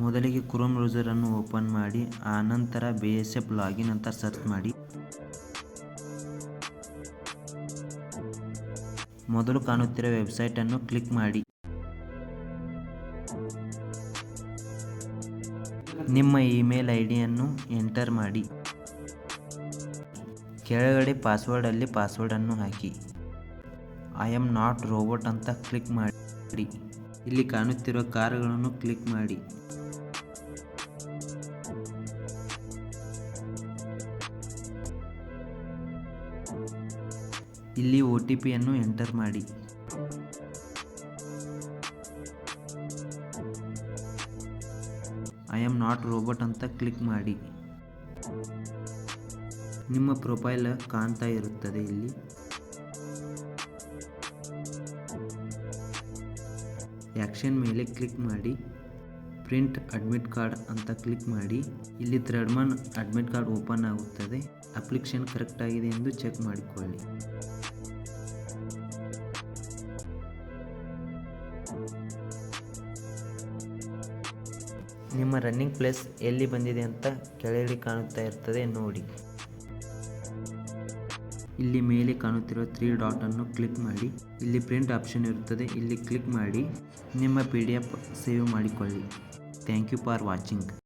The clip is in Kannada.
ಮೊದಲಿಗೆ ಕ್ರೋಮ್ ಬ್ರೌಸರನ್ನು ಓಪನ್ ಮಾಡಿ, ಆನಂತರ BSF ಲಾಗಿನ್ ಅಂತ ಸರ್ಚ್ ಮಾಡಿ. ಮೊದಲು ಕಾಣುತ್ತಿರುವ ವೆಬ್ಸೈಟನ್ನು ಕ್ಲಿಕ್ ಮಾಡಿ. ನಿಮ್ಮ ಇಮೇಲ್ ಐಡಿಯನ್ನು ಎಂಟರ್ ಮಾಡಿ. ಕೆಳಗಡೆ ಪಾಸ್ವರ್ಡಲ್ಲಿ ಪಾಸ್ವರ್ಡನ್ನು ಹಾಕಿ. ಐ ಆಮ್ ನಾಟ್ ರೋಬೋಟ್ ಅಂತ ಕ್ಲಿಕ್ ಮಾಡಿ. ಇಲ್ಲಿ ಕಾಣುತ್ತಿರುವ ಕಾರುಗಳನ್ನು ಕ್ಲಿಕ್ ಮಾಡಿ. ಇಲ್ಲಿ OTP ಯನ್ನು ಎಂಟರ್ ಮಾಡಿ. ಐ ಆಮ್ ನಾಟ್ ರೋಬೋಟ್ ಅಂತ ಕ್ಲಿಕ್ ಮಾಡಿ. ನಿಮ್ಮ ಪ್ರೊಫೈಲ್ ಕಾಣ್ತಾ ಇರುತ್ತದೆ. ಇಲ್ಲಿ ಆಕ್ಷನ್ ಮೇಲೆ ಕ್ಲಿಕ್ ಮಾಡಿ. ಪ್ರಿಂಟ್ ಅಡ್ಮಿಟ್ ಕಾರ್ಡ್ ಅಂತ ಕ್ಲಿಕ್ ಮಾಡಿ. ಇಲ್ಲಿ third month admit card open ಆಗುತ್ತದೆ. ಅಪ್ಲಿಕೇಶನ್ ಕರೆಕ್ಟ್ ಆಗಿದೆ ಎಂದು ಚೆಕ್ ಮಾಡಿಕೊಳ್ಳಿ. ನಿಮ್ಮ ರನ್ನಿಂಗ್ ಪ್ಲೇಸ್ ಎಲ್ಲಿ ಬಂದಿದೆ ಅಂತ ಕೆಳಗಡೆ ಕಾಣುತ್ತಾ ಇರ್ತದೆ, ನೋಡಿ. ಇಲ್ಲಿ ಮೇಲೆ ಕಾಣುತ್ತಿರುವ 3 ಡಾಟ್ ಅನ್ನು ಕ್ಲಿಕ್ ಮಾಡಿ. ಇಲ್ಲಿ ಪ್ರಿಂಟ್ ಆಪ್ಷನ್ ಇರುತ್ತದೆ, ಇಲ್ಲಿ ಕ್ಲಿಕ್ ಮಾಡಿ. ನಿಮ್ಮ PDF ಸೇವ್ ಮಾಡಿಕೊಳ್ಳಿ. Thank you for watching.